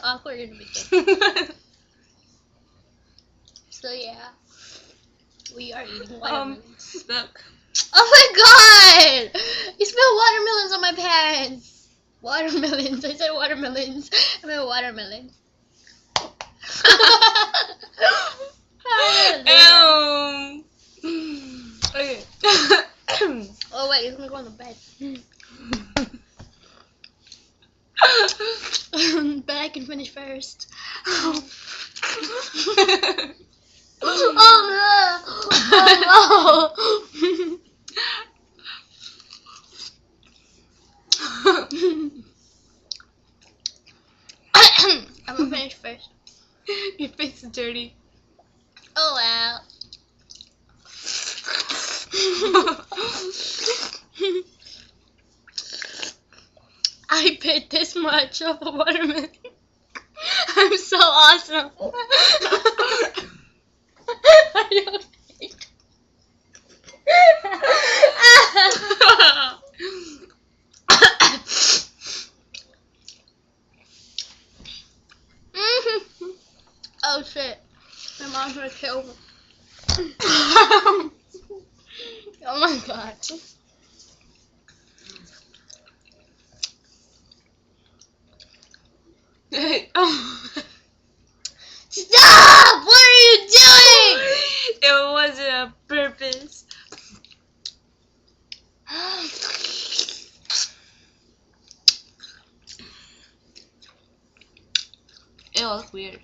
awkward in the beginning. So yeah, we are eating watermelons. Look. Oh my god! You spilled watermelons on my pants. Watermelons. I said watermelons. I meant watermelons. Okay. Oh wait, it's gonna go on the bed. But I can finish first. Oh no! Oh no! I'm gonna finish first. Your face is dirty. Oh wow. I bit this much of a watermelon. I'm so awesome. Are you okay? Oh shit. My mom's gonna kill me. Oh my god. Hey, oh. Stop! What are you doing? It wasn't a purpose. It was weird.